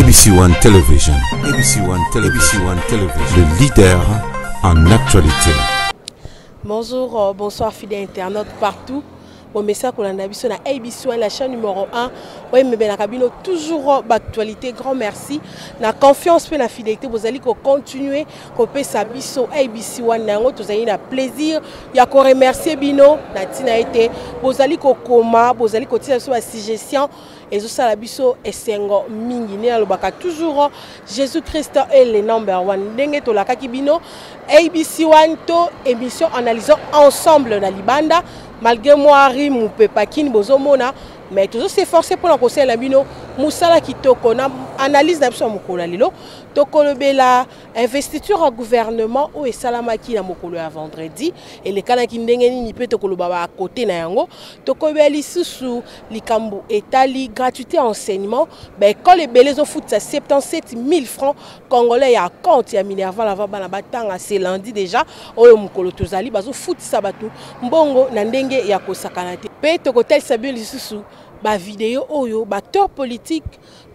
ABC One Television. ABC One Television. Le leader en actualité. Bonjour, bonsoir fidèles internautes partout. Bon message qu'on a sur la ABC One, la chaîne numéro 1. Oui, mais bien la toujours d'actualité. Grand merci. La confiance et la fidélité, vous allez continuer à faire sa biso ABC One. Vous allez avoir plaisir. Il y a qu'on remercier Bino, Natina été. Vous allez coma, vous allez continuer sur la suggestion. Et ça la biso et sengo mingi ne alobaka toujours Jésus-Christ est le number one. Ndenge to la kakibino ABC One to émission analysant ensemble na libanda malgré moi rimu pepakini bozomona mais toujours s'efforcer pour la conseil la bino musala kitoko na analyse na biso mokolo lelo tokolobela investiture au gouvernement ou esalamaki na mokolo ya vendredi et les kana ki ndenge nini pe tokoloba ba à côté na yango tokolobela lisusu likambo etali gratuité enseignement ben école ebelezo foot ça 77 000 francs congolais ya compte ya Minerva la bana batanga c'est lundi déjà oyo mokolo tozali bazo foot sabatu mbongo na ndenge ya kosakana te pe tokotel sabi lisusu ba vidéo oyo ba acteur politique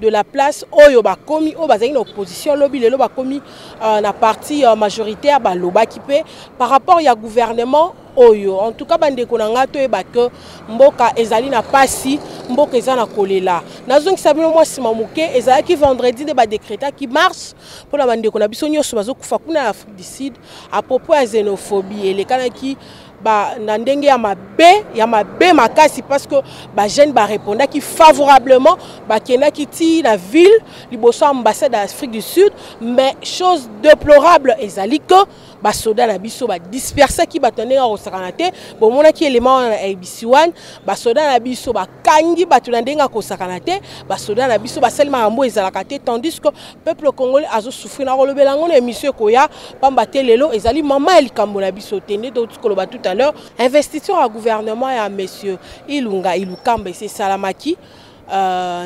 de la place oyo ba komi o bazali na opposition lobby lelo ba komi na parti majoritaire ba loba kipe par rapport ya gouvernement oyo en tout cas bande konanga to e ba que mboka ezali na pasi mboka ezana kolela nazongi sabino moi sima moke ezali ki vendredi de ba décréta qui marche pour la bande kona biso nyoso bazo kufa kuna Afrique du Sud à propos ya xénophobie et les kana qui ba ndenge ya mabe makasi parce que ba jeune ba répondait qui favorablement ba kena qui ti la ville liboso ambassade d'Afrique du Sud mais chose déplorable ezali que ba soda na biso ba disperser qui batone na kosakanate bon mona ki élément na ABC One ba soda na biso ba kangi batu na ndenga kosakanate ba soda na biso ba selma ambo ezalakate tandis que peuple congolais azo souffrir na kolobela ngona émission koya pamba telelo ezali mama elikambo na biso tende to koloba tout à l'heure investiture au gouvernement ya monsieur Ilukamba c'est Salamaki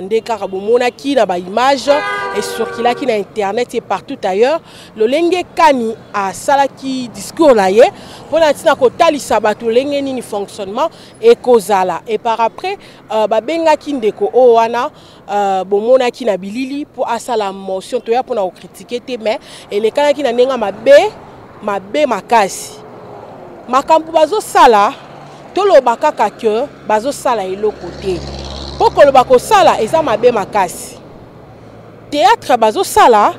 ndeka bomona ki na ba image et sur qui là qui na internet et partout ailleurs le lenge kani a salaki discours là yé pour la tina ko talisa bato lenge nini fonctionnement et kozala et par après ba benga ki ndeko o wana bomona ki na bilili pour asala motion to ya pour na critiquer te mais et les kana ki na nenga mabe makasi makambu bazo sala tolo bakaka que bazo sala eloko te poko lo bako sala eza mabe makasi théâtre bazo sala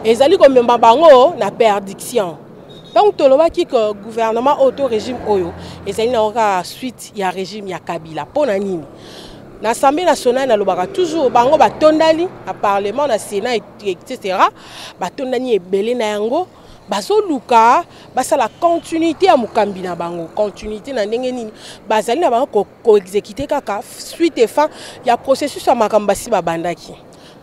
ezali ko memba bango na perdiction donc tolo baki que gouvernement auto régime oyo ezali na oka suite ya régime ya Kabila pona nini na Assemblée nationale na lobaka toujours bango batondali à parlement na Sénat etc batondani ebele na yango bazo luka basa la continuité à mukambi na bango continuité na ndenge nini bazali na bango ko exécuter kaka suite et fin ya processus ya makambasi babandaki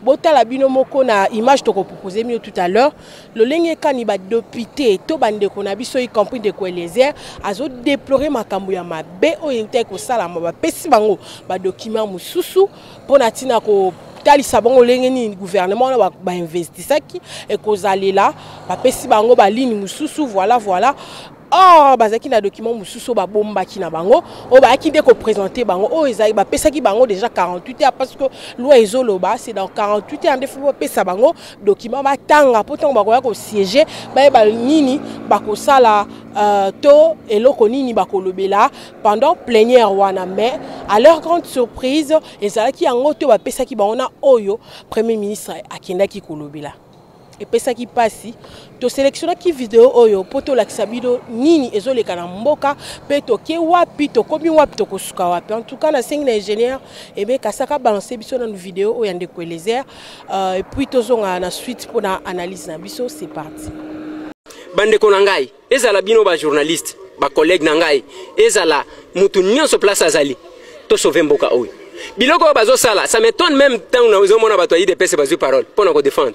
botala bino moko na image to ko proposer mieux tout à l'heure le lenge kani ba député to bande ko na biso y compris de ko Eliezer azo déplorer makambo ya mabe oyo te ko sala ba pesi bango ba document mususu pona tina ko tali sabongo lenge ni gouvernement ba investisaki et kozali là ba pesi bango ba ligne mususu voilà or bazaki na document mususu ba bomba ki na bango o ba ki de ko présenter bango o ezali ba pesaki bango déjà 48 heures parce que loi ezoloba c'est dans 48 heures ndefo ba pesa bango document ba tanga pourtant ba ko siéger ba nini ba ko sala to eloko nini ba kolobela pendant plénière wana mais à leur grande surprise ezalaki yango to ba pesaki bango na oyo premier ministre akendaki kolobela et pesa qui passe to sélectionner qui vidéo oyo poto la kisabido nini ezoleka na mboka peto ke wapi to komi wapi to kosuka wapi en tout cas na single ingénieur et be kasaka balancer biso na vidéo oyo ndeko Eliezer et puis tozonga na suite pour na analyse na biso c'est parti bande ko nangai ezala bino ba journaliste ba collègue nangai ezala mutu nyonso place azali to sauver mboka oyo biloko bazo sala ça m'étonne même tant na ozomona bato yi de pese bazo parole pour na ko défendre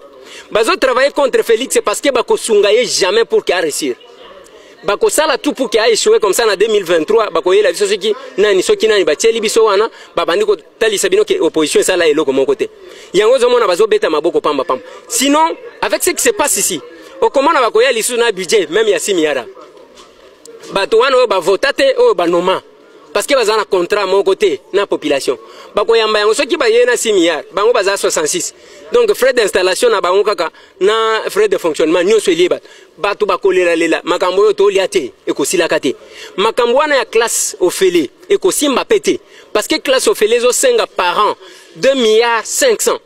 bazo travailler contre Félix c'est parce que bako sungaye jamais pour qu'il réussir bako sala tout pour qu'il a échoué comme ça en 2023 bako yela biso soki nani batieli biso wana babandi ko talisa bino que opposition ça là eloko mon côté yango zomona bazo beta maboko pamba sinon avec ce qui se passe ici au comment bako yela lisu na budget même ya 6 milliards bato wana ba votate o ba noma parce que baza na contrat mon côté na population bako yamba yango soki ba yena 6 milliards bango baza 66 donc frais d'installation na bango kaka na frais de fonctionnement nyonso liba batu bakolela lela makambo yo to liate ekosila kate makambo wana ya classe ofele ekosimba pété parce que classe ofele zo 5 par an 2 milliards 500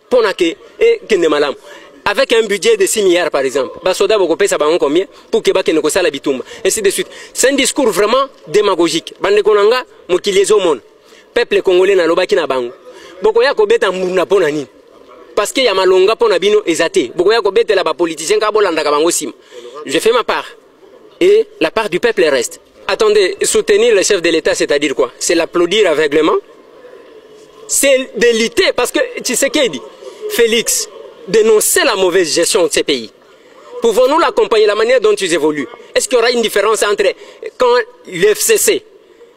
pour na ke et kende malamu avec un budget de 6 milliards par exemple basoda boko pesa bango combien pour que bakene ko sala bitumba ainsi de suite c'est un discours vraiment démagogique bande konanga mokilizo mon peuple congolais na lobaki na bango boko ya ko beta mbuna pona nini parce que ya malonga pona bino ezate boko ya ko betela ba politiciens ka bolanda ka bango sim je fais ma part et la part du peuple reste. Attendez, soutenir le chef de l'État c'est-à-dire quoi? C'est l'applaudir aveuglément, c'est de lutter parce que tu sais qu'il dit Félix dénoncer la mauvaise gestion de ces pays. Pouvons-nous l'accompagner, la manière dont ils évoluent? Est-ce qu'il y aura une différence entre quand l'FCC,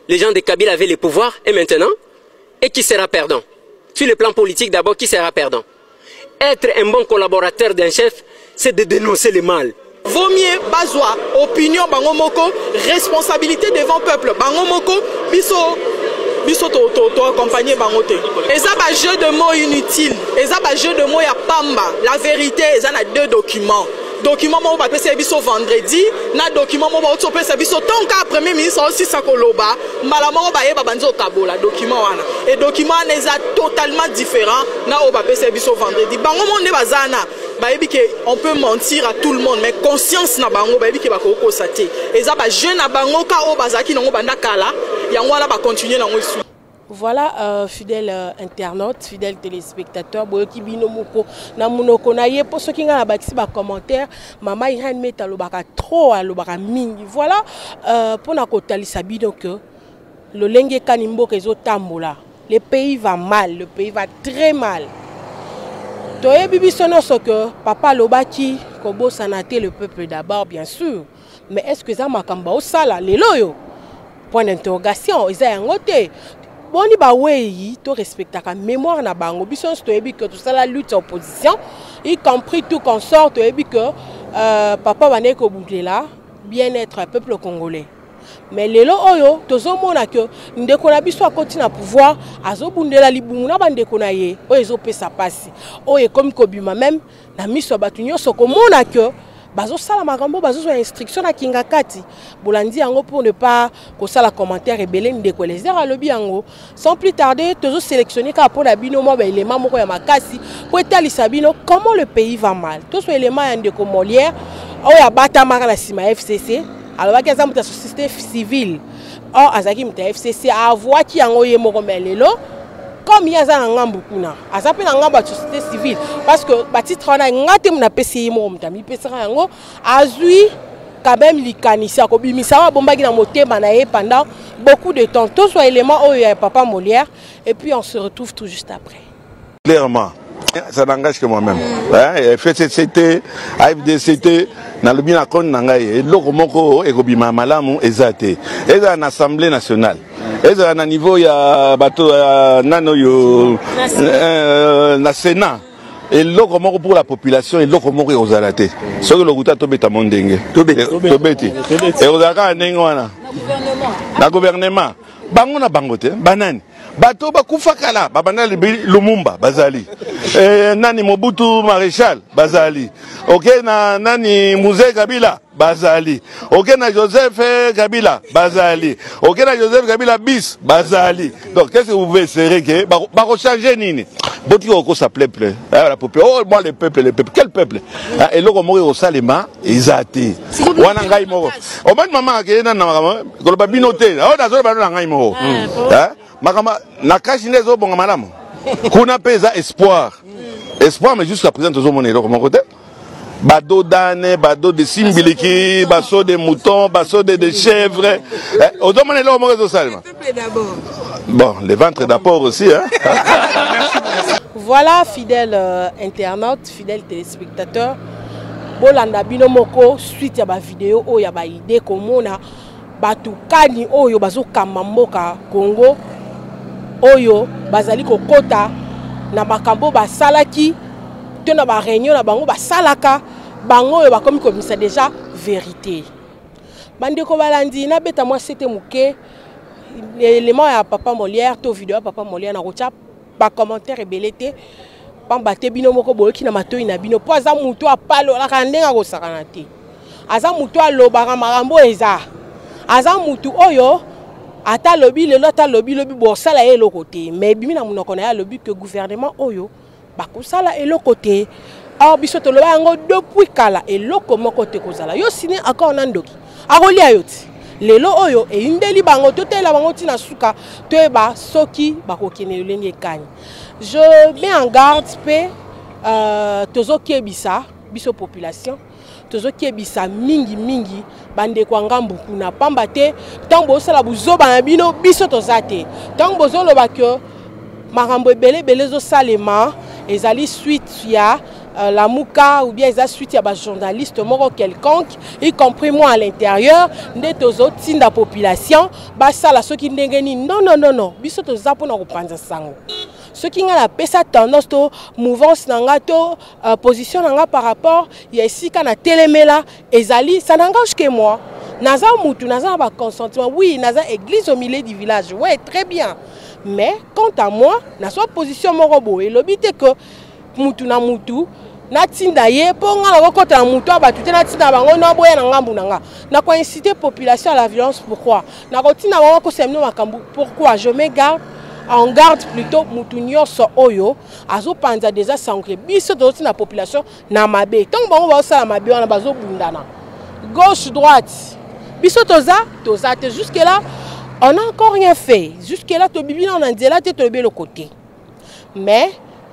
les gens de Kabila avaient le pouvoir, et maintenant, et qui sera perdant? Sur le plan politique d'abord, qui sera perdant? Être un bon collaborateur d'un chef, c'est de dénoncer le mal. Vaut mieux bazwa opinion bangomoko, responsabilité devant peuple bangomoko, biso to accompagner bangote. Et ça ba jeu de mots inutile. Et ça ba jeu de mots ya pamba. La vérité, ça a 2 documents. Document mo ba pesa biso vendredi, na document mo ba otso pesa biso tant ka premier ministre aussi sakoloba, malamo ba yeba banzo kabola document wana. Et document les a totalement différent na o ba pesa biso vendredi. Bango mo ne bazana. On peut mentir à tout le monde, mais conscience na bango ba yebi ke bakoko sate. Et ça ba jeune na bango ka o bazaki nango banda kala, yango wana ba continuer nango isu. Voilà, fidèles internautes, fidèles téléspectateurs, boyoki bino moko na munoko na ye pour ceux qui nga na bakisi ba commentaire, mama Irene Meta lobaka trop alobaka mingi. Voilà, pour na kotalisa bino que le lenge kanimbo kezo tambola. Le pays va mal, le pays va très mal. Toye bibi sono ce que papa lobaki kobo sanate le peuple d'abord bien sûr, mais est-ce que ça makamba o sala lelo yo? Point d'interrogation, isa yangote. Boni ba weyi to respectaka mémoire na bango biso toyebi que tout ça la lutte opposition y compris tout consort toyebi que papa bané ko boulela bien-être peuple congolais. Mais lelo oyo tozomona que ndeko na biso akoti na pouvoir azobundela libumu na bandeko na ye oyo ezopesa pasi oyo comme kobima même na miso batu nyonso komona que bazo sala makambo bazo zo instruction na kingakati bolandi yango pour ne pas ko sala commentaire rebelle ndeko les airs alobi yango sans plus tarder tozo sélectionner ka pour la bino mo ba élément moko ya makasi pour etalisa bino comment le pays va mal to so élément ya ndeko Molière oyo abata maka na sima FCC. Alors, il y a une société civile. Or, il y a une FCC à avoir qui a un mot comme il y a un boucuna. Il y a une société civile. Parce que, titre, on a un PCI, quand même, les canisiers, pendant beaucoup de temps. Tous les éléments où il y a Papa Molière. Et puis, on se retrouve tout juste après. Clairement. Ça n'engage que moi-même. FCCT, AFDCT, na lobi na kon nangaye, loko moko ekobima malamu ezate. Eza na Assemblée nationale. Eza na niveau ya bato nano yo na Sénat. Et loko moko pour la population et loko moko ozalate. Soki lokuta tobeta mondenge. Tobeti. Et ozaka ndenge wana. Na gouvernement. Bango na bangote, banani. Bato bakufa kala, babana Lumumba, bazali. Nani Mobutu Maréchal, bazali. Ok, nani Mouzé Kabila, bazali. Ok, na Joseph Kabila, bazali. Ok, na Joseph Kabila bis, bazali. Donc, qu'est-ce que vous pouvez serrer que bako changer nini? Boti oko sa peuple, la peuple. Oh, moi le peuple, quel peuple? Et loko mori au salema, izate. Wana ngai moko. O ban mama ke na mama, ko ba binote. O da zo ba na ngai moko. Makama na kashi nezo bonga malamu. Kuna pesa espoir. Espoir mais jusqu'à présent toujours mon élève mon côté. Bado d'âne, bado de simbiliki, basso de moutons, basso de chèvres. Au domaine là mon réseau salma. Bon, les ventres d'abord aussi hein. Voilà fidèles internautes, fidèles téléspectateurs. Bolanda bino moko suite ya ba vidéo o ya ba idée komona batukani oyo bazokamba mboka Congo. Oyo bazali kokota na makambo basalaki to na ba réunion na bango basalaka bango oyo bakomi komisa déjà vérité bandeko balandi na beta moi c'était muke élément ya papa Molière to vidéo papa Molière na rocha ba commentaire ebelete pamba te bino moko boyoki na matoi na bino po aza mutu apalo la kandenga ko sakana te aza mutu alobaka makambo eza aza mutu oyo ata lobi lelo ata lobi bosala eloko te mais bimi na munoko na ya lobi que gouvernement oyo bakosala eloko te. Or biso to loba yango depuis kala eloko moko te kozala yo sine encore na ndoki akolia yo ti lelo oyo e indeli bango totela bango tina suka toeba soki bakokene lolenge kani. Je mets en garde pe tozoki ebisa biso population tozoki ebisa mingi bande kwa ngambu kuna pamba te tango osala buzoba na bino biso tozate tango bozoloba que makambo ebele zo salema ezali suite ya la mouka ou bien les suite à des journalistes moro quelconque, y compris moi à l'intérieur, des autres signes de la population, bah ça là ceux qui n'engagent non, biso to zapo na reprendre sango. Ceux qui ont la pesa tendance to mouvance nanga to position nanga par rapport ya ici quand na télémela ezali ça n'engage que moi. Naza mutu naza ba consentement oui naza église au milieu du village ouais très bien mais quant à moi na soit position moro bo et l'obité que mutu na mutu natinda ye ponga na kokota na mutu abatu te natinda bango na boya na ngambu nanga na ko inciter population à la violence pourquoi na kotina bango ko semno makambu pourquoi je me garde en garde plutôt mutu nyonso oyo azo panza déjà sangre biso to na population na mabe tant bango ba sala mabe wana bazo bundana gauche droite biso toza te jusque là on n'a encore rien fait jusque là to bibi na nzela te to le côté mais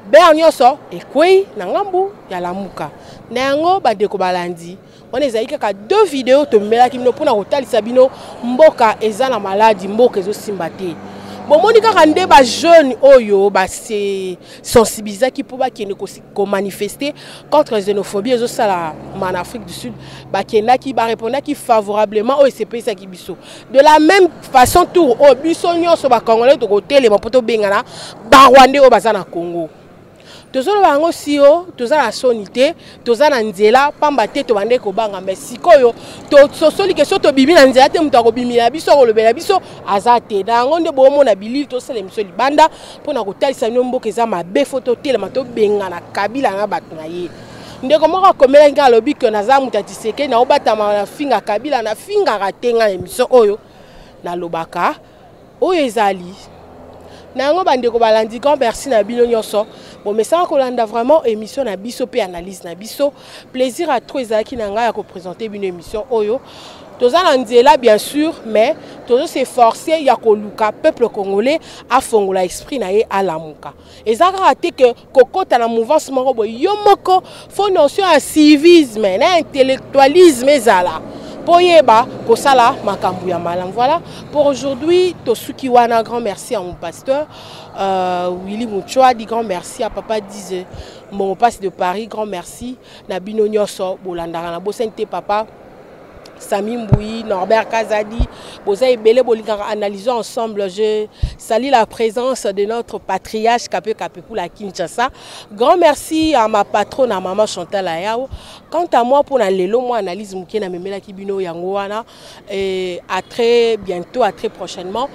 ben nyonso ekwei na ngambu ya lamuka na yango bandeko balandi on ezali kaka deux vidéos to melaki bino pona kotalisa bino mboka eza na maladi mboka ezo simba te bomoni kaka nde ba jeune oyo ba se sensibiliser pour ba kene ko manifester contre la xénophobie ezo sala en Afrique du Sud ba kena ki ba répondre ki favorablement au CPI sa ki biso de la même façon tout au biso nyonso ba congolais to ko tele mapoto bengana ba rwandais o baza na Congo tozolo bango sio toza la sonité toza na nzela pamba te to bande ko banga mais sikoyo to sosoli ke soto bibi na nzela te mutu akobimila biso ko lobela biso azate dango nde bomo na bilili to sele miso libanda pona ko talisa no mboka eza mabe photo tele mato benga na kabila na batu na ye ndeko moko komela nga lobi ke naza mutu atiseke na obata na finga kabila na finga ratenga miso oyo na lobaka oyo ezali nango bandeko balandi grand merci na bino nyonso bon mais ça kolanda vraiment émission na biso pe analyse na biso plaisir à trop ezaki na nga ya ko présenter une émission oyo toza na nzela bien sûr mais tozo s'efforcer ya ko luka peuple congolais a fongola esprit na ye alamuka ezaka raté que kokota na mouvance moko bo yomoko fo notion à civisme na intellectualisme ezala Poyeba, Kosala, Makambu ya Malam. Voilà, pour aujourd'hui, Tosuki Wana, grand merci à mon pasteur, Willy Mouchoua, dit grand merci à Papa Dize, mon passe de Paris, grand merci, Nabino Nyoso, Bolandara, Bosente Papa, Sami Mboui, Norbert Kazadi, Bozaï Bele, Bolingara, analysons ensemble. Je salue la présence de notre patriarche Kapé pour la Kinshasa. Grand merci à ma patronne, à maman Chantal Ayao. Quant à moi, pour la Lelo, moi, analyse Moukena Memela Kibino Yangoana. Et à très bientôt, à très prochainement.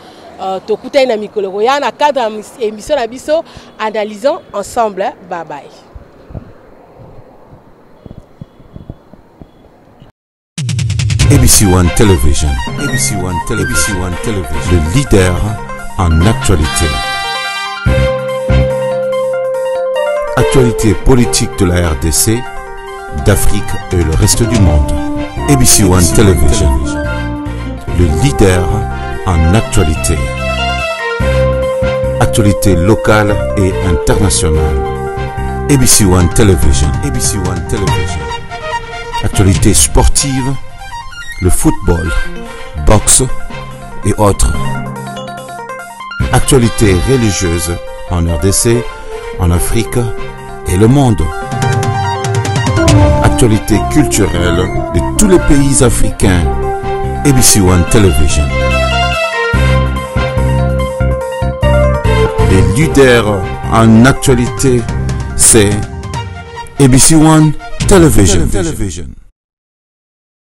Tokuta na Mikolo Yana, cadre émission Abisso, analysons ensemble. Bye bye. ABC One Television. ABC One Television. ABC One Television. Le leader en actualité. Actualité politique de la RDC, d'Afrique et le reste du monde. ABC One Television. Le leader en actualité. Actualité locale et internationale. ABC One Television. ABC One Television. Actualité sportive. Le football, boxe et autres. Actualités religieuses en RDC, en Afrique et le monde. Actualités culturelles de tous les pays africains. ABC One Television. Les leaders en actualité, c'est ABC One Television.